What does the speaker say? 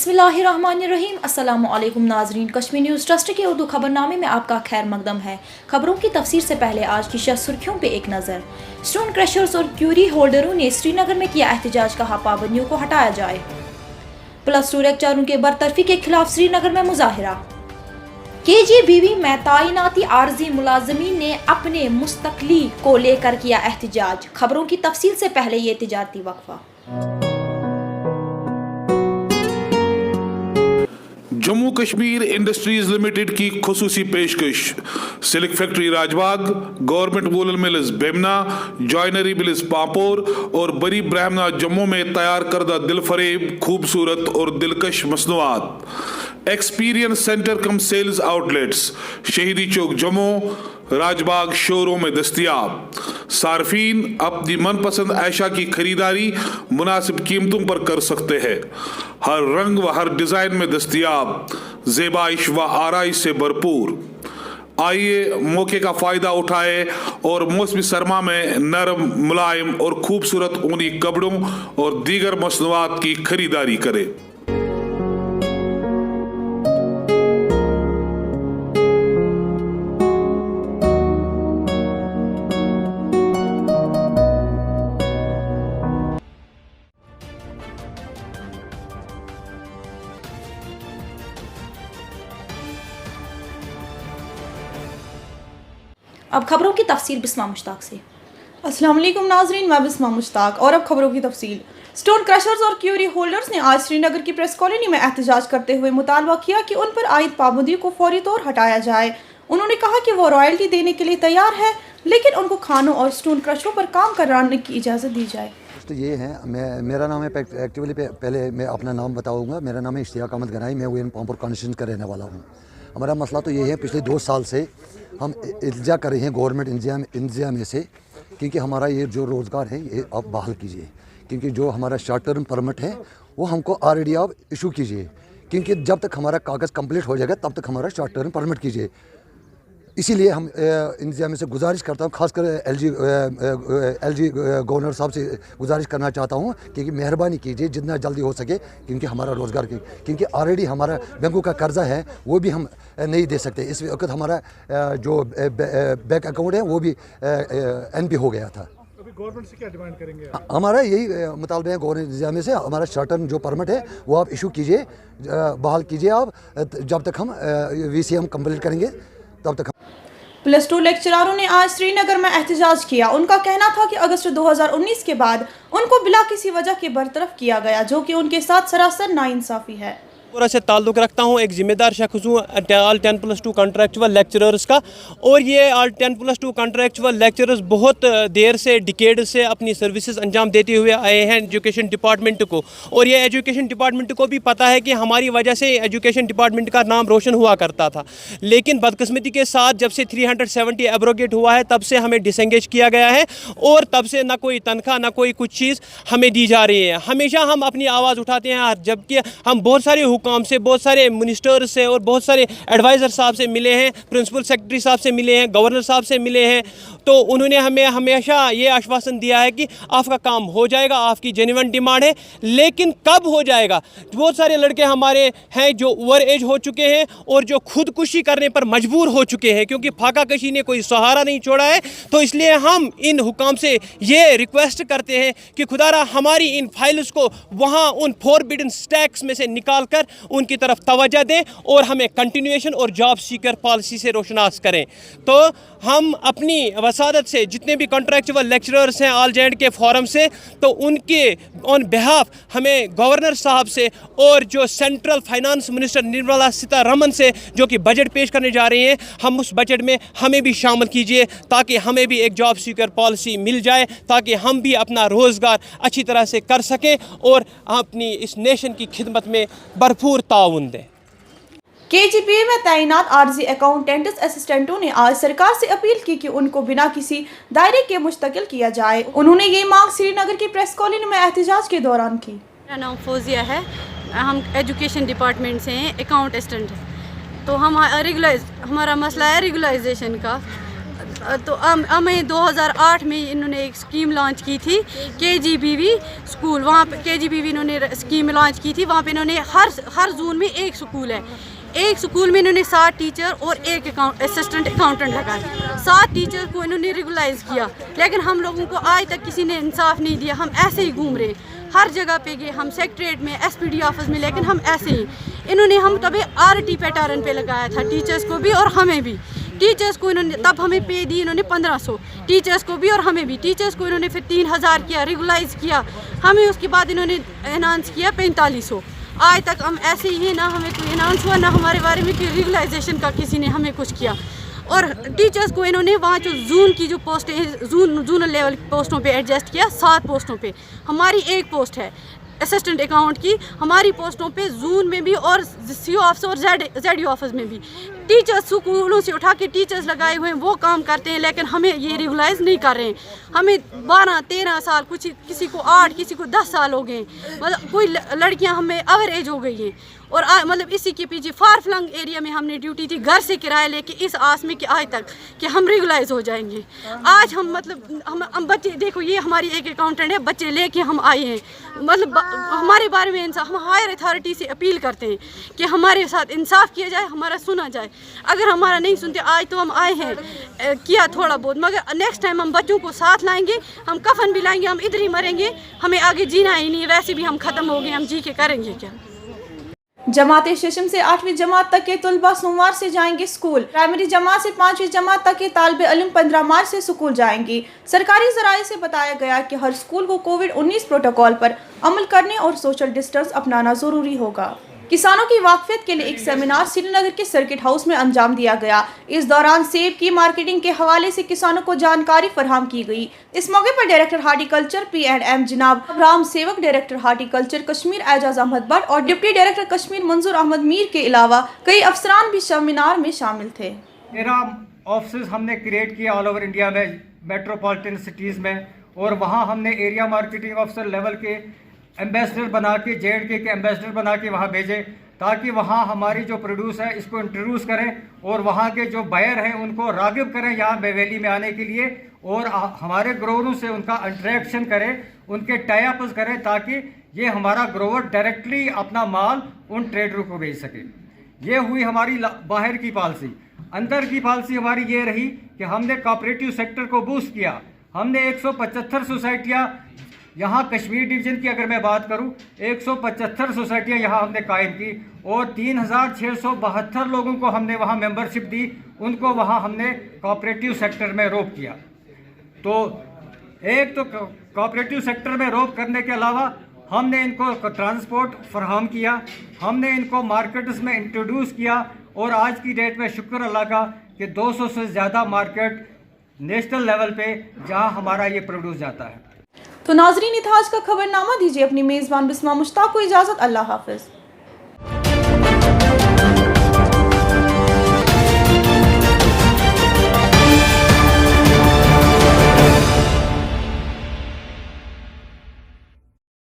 बिस्मिल्लाहिर्रहमानिर्रहीम। अस्सलाम वालेकुम नाजरीन, कश्मीर न्यूज़ ट्रस्ट के उर्दू खबरनामे में आपका खैर मकदम है। खबरों की तफसीर से पहले आज की सुर्खियों पे एक नज़र। स्टोन क्रशर्स और क्यूरी होल्डरों ने श्रीनगर में किया एहतजाज, कहा पाबंदियों को हटाया जाए। +2 लेक्चरों के बरतरफी के खिलाफ श्रीनगर में मुजाहिरा। KGBV में तैनाती आर्जी मुलाजमीन ने अपने मुस्तकली को लेकर किया एहतजाज। खबरों की तफसील से पहले ये तिजारती वक्फा। जम्मू कश्मीर इंडस्ट्रीज लिमिटेड की खुसूसी पेशकश। Silk factory Rajbagh, government woollen mills Bemina, joinery mills Pampore और बरी ब्राह्मणा जम्मू में तैयार करदा दिलफरेब, खूबसूरत और दिलकश मसनूआत। एक्सपीरियंस सेंटर कम सेल्स आउटलेट्स शहीदी चौक जम्मू, राजबाग शोरों में दस्तियाब। सार्फिन अपनी मनपसंद ऐशा की खरीदारी मुनासिब कीमतों पर कर सकते हैं। हर रंग व हर डिजाइन में दस्तियाब, ज़ेबाइश व आराइश से भरपूर। आइए मौके का फ़ायदा उठाए और मौसमी सरमा में नरम, मुलायम और खूबसूरत ऊनी कपड़ों और दीगर मसनूआत की खरीदारी करें। अब खबरों की तफसील बिस्मा मुश्ताक से। अस्सलाम वालेकुम नाजरीन, मैं बिस्मा मुश्ताक और अब खबरों की तफसील। स्टोन क्रशर्स और क्यूरी होल्डर्स ने आज श्रीनगर की प्रेस कॉलोनी में एहतजाज करते हुए मुतालबा किया कि उन पर आयद पाबंदियों को फौरी तौर हटाया जाए। उन्होंने कहा कि वो रॉयल्टी देने के लिए तैयार है, लेकिन उनको खानों और स्टोन क्रशरों पर काम कराने की इजाज़त दी जाए। तो ये है, मेरा नाम है एक्चुअली पहले मैं अपना नाम बताऊंगा। मेरा नाम है इश्तियाक अहमद गनाई, मैं वन पामपुर कॉन्स्टिट्यूंसी का रहने वाला हूँ। हमारा मसला तो ये है, पिछले 2 साल से हम इल्जा कर रहे हैं गवर्नमेंट इंतज़ाम में से, क्योंकि हमारा ये जो रोज़गार है ये आप बहाल कीजिए, क्योंकि जो हमारा शॉर्ट टर्म परमिट है वो हमको ऑलरेडी आप इशू कीजिए, क्योंकि जब तक हमारा कागज़ कंप्लीट हो जाएगा तब तक हमारा शॉर्ट टर्म परमिट कीजिए। इसीलिए हम इंतज़ाम से गुजारिश करता हूँ, ख़ासकर LG गवर्नर साहब से गुजारिश करना चाहता हूँ कि मेहरबानी कीजिए जितना जल्दी हो सके, क्योंकि हमारा रोज़गार क्योंकि ऑलरेडी हमारा बैंकों का कर्जा है वो भी हम नहीं दे सकते। इस वक्त हमारा जो बैंक अकाउंट है वो भी NP हो गया था। अभी गवर्नमेंट से क्या डिमांड करेंगे? हमारा यही मुतालबा है गवर्नमेंट इंतज़ाम से, हमारा शॉर्ट टर्म जो परमिट है वो आप इशू कीजिए, बहाल कीजिए आप। जब तक हम VC हम कम्प्लीट करेंगे तब तक। +2 लेक्चररों ने आज श्रीनगर में एहतजाज किया। उनका कहना था कि अगस्त 2019 के बाद उनको बिला किसी वजह के बरतरफ किया गया, जो कि उनके साथ सरासर नाइंसाफ़ी है। पूरा से ताल्लुक़ रखता हूँ, एक ज़िम्मेदार शख्स हूँ ऑल 10+2 कॉन्ट्रैक्चुअल लेक्चरर्स का। और ये ऑल 10+2 कॉन्ट्रैक्चुअल लेक्चरर्स बहुत देर से, डिकेड से अपनी सर्विसेज अंजाम देते हुए आए हैं एजुकेशन डिपार्टमेंट को। और ये एजुकेशन डिपार्टमेंट को भी पता है कि हमारी वजह से एजुकेशन डिपार्टमेंट का नाम रोशन हुआ करता था। लेकिन बदकिस्मती के साथ जब से 370 एब्रोगेट हुआ है तब से हमें डिसंगेज किया गया है, और तब से ना कोई तनख्वाह ना कोई कुछ चीज़ हमें दी जा रही है। हमेशा हम अपनी आवाज़ उठाते हैं, जबकि हम बहुत सारे हुकाम से, बहुत सारे मिनिस्टर्स से और बहुत सारे एडवाइज़र साहब से मिले हैं, प्रिंसिपल सेक्रेटरी साहब से मिले हैं, गवर्नर साहब से मिले हैं। तो उन्होंने हमें हमेशा ये आश्वासन दिया है कि आपका काम हो जाएगा, आपकी जेन्युइन डिमांड है। लेकिन कब हो जाएगा? बहुत सारे लड़के हमारे हैं जो ओवर एज हो चुके हैं और जो खुदकुशी करने पर मजबूर हो चुके हैं, क्योंकि फाका कशी ने कोई सहारा नहीं छोड़ा है। तो इसलिए हम इन हुकाम से ये रिक्वेस्ट करते हैं कि खुदारा हमारी इन फाइल्स को वहाँ उन फॉरबिडन स्टैक्स में से निकाल कर उनकी तरफ तवज्जो दें और हमें कंटिन्यूएशन और जॉब सीकर पॉलिसी से रोशनास करें। तो हम अपनी वसादत से जितने भी कॉन्ट्रैक्चुअल लेक्चरर्स हैं ऑल जेंड के फोरम से, तो उनके ऑन बिहाफ हमें गवर्नर साहब से और जो central finance minister Nirmala Sitharaman से जो कि बजट पेश करने जा रहे हैं, हम उस बजट में हमें भी शामिल कीजिए, ताकि हमें भी एक जॉब सीकर पॉलिसी मिल जाए, ताकि हम भी अपना रोज़गार अच्छी तरह से कर सकें और अपनी इस नेशन की खिदमत में भरपूर ताउन दें। KGBV में तैनात आर्जी अकाउंटेंट्स असिस्टेंटों ने आज सरकार से अपील की कि उनको बिना किसी दायरे के मुस्तकिल किया जाए। उन्होंने ये मांग श्रीनगर की प्रेस कॉलोनी में एहतजाज के दौरान की। मेरा नाम फौजिया है, हम एजुकेशन डिपार्टमेंट से हैं, अकाउंट असिस्टेंट है। तो हमारा मसला है रेगुलाइजेशन का। तो हमें 2008 में इन्होंने एक स्कीम लॉन्च की थी KGBV स्कूल, वहाँ पे KGBV इन्होंने स्कीम लॉन्च की थी। वहाँ पे इन्होंने हर जोन में एक स्कूल है, एक स्कूल में इन्होंने 7 टीचर और एक असिस्टेंट अकाउंटेंट लगाए। 7 टीचर को इन्होंने रेगुलाइज किया, लेकिन हम लोगों को आज तक किसी ने इंसाफ नहीं दिया। हम ऐसे ही घूम रहे, हर जगह पे गए, हम सेक्रेटरीट में, SPD ऑफिस में, लेकिन हम ऐसे ही। इन्होंने हम तभी RT पैटर्न पे लगाया था, टीचर्स को भी और हमें भी। टीचर्स को इन्होंने तब हमें पे दी इन्होंने 1500, टीचर्स को भी और हमें भी। टीचर्स को इन्होंने फिर 3000 किया, रेगुलाइज किया हमें। उसके बाद इन्होंने एनाउंस किया 4500। आज तक हम ऐसे ही हैं, ना हमें कोई अनाउंस हुआ, ना हमारे बारे में कोई रेगुलाइजेशन का किसी ने हमें कुछ किया। और टीचर्स को इन्होंने वहाँ जो जून की जो पोस्टें हैं, जोनल लेवल पोस्टों पे एडजस्ट किया। 7 पोस्टों पे, हमारी एक पोस्ट है असिस्टेंट अकाउंट की, हमारी पोस्टों पे जून में भी और CO ऑफिस और ZD ऑफिस में भी। टीचर्स स्कूलों से उठा के टीचर्स लगाए हुए हैं, वो काम करते हैं, लेकिन हमें ये रेगुलाइज नहीं कर रहे हैं। हमें 12-13 साल, कुछ किसी को 8, किसी को 10 साल हो गए, मतलब कोई लड़कियां हमें अवर एज हो गई हैं। और मतलब इसी के पीछे फार फ्लंग एरिया में हमने ड्यूटी थी, घर से किराया लेके, इस आस में कि आज तक कि हम रेगुलाइज हो जाएंगे। आज हम मतलब हम बच्चे देखो, ये हमारी एक अकाउंटेंट है, बच्चे लेके हम आए हैं। मतलब हमारे बारे में इंसाफ, हम हायर अथॉरिटी से अपील करते हैं कि हमारे साथ इंसाफ किया जाए, हमारा सुना जाए। अगर हमारा नहीं सुनते, आज तो हम आए हैं, किया थोड़ा बहुत, मगर नेक्स्ट टाइम हम बच्चों को साथ लाएंगे, हम कफन भी लाएंगे, हम इधर ही मरेंगे, हमें आगे जीना ही नहीं। वैसे भी हम ख़त्म हो गए, हम जी के करेंगे क्या। जमात शेषम से 8वीं जमात तक के तलबा सोमवार से जाएंगे स्कूल। प्राइमरी जमात से 5वीं जमात तक के तालिब इल्म 15 मार्च से स्कूल जाएंगे। सरकारी ज़राए से बताया गया कि हर स्कूल को कोविड-19 प्रोटोकॉल पर अमल करने और सोशल डिस्टेंस अपनाना ज़रूरी होगा। किसानों की वाकफियत के लिए एक सेमिनार श्रीनगर के सर्किट हाउस में अंजाम दिया गया। इस दौरान सेब की मार्केटिंग के हवाले से किसानों को जानकारी फराहम की गई। इस मौके पर डायरेक्टर हार्टिकल्चर P&M जनाब राम सेवक, डायरेक्टर हार्टिकल्चर कश्मीर एजाज अहमद भट्ट और डिप्टी डायरेक्टर कश्मीर मंजूर अहमद मीर के अलावा कई अफसरान भी सेमिनार में शामिल थे। 13 ऑफिस हमने क्रिएट किए ऑल ओवर इंडिया में, मेट्रोपॉलिटन सिटीज़ में, और वहाँ हमने एरिया मार्केटिंग ऑफिसर लेवल के एम्बेसडर बना के, JNK के एम्बेसडर बना के वहाँ भेजें, ताकि वहाँ हमारी जो प्रोड्यूस है इसको इंट्रोड्यूस करें और वहाँ के जो बायर हैं उनको राग़िब करें यहाँ वैली में आने के लिए, और हमारे ग्रोवरों से उनका इंटरेक्शन करें, उनके टाई अप्स करें, ताकि ये हमारा ग्रोवर डायरेक्टली अपना माल उन ट्रेडरों को भेज सके। ये हुई हमारी बाहर की पॉलिसी। अंदर की पॉलिसी हमारी ये रही कि हमने कोऑपरेटिव सेक्टर को बूस्ट किया। हमने 175 सोसाइटियाँ यहाँ कश्मीर डिवीज़न की अगर मैं बात करूँ, 175 सोसाइटियाँ यहाँ हमने कायम की और 3672 लोगों को हमने वहाँ मेंबरशिप दी। उनको वहाँ हमने कोऑपरेटिव सेक्टर में रोक किया। तो एक तो कोऑपरेटिव सेक्टर में रोक करने के अलावा हमने इनको ट्रांसपोर्ट फराहम किया, हमने इनको मार्केट्स में इंट्रोड्यूस किया, और आज की डेट में शुक्र अल्लाह का कि 200 से ज़्यादा मार्केट नेशनल लेवल पे जहाँ हमारा ये प्रोड्यूस जाता है। तो नाजरीन, था आज का खबरनामा। दीजिए अपनी मेज़बान बिस्मा मुश्ताक को इजाज़त। अल्लाह हाफ़िज़।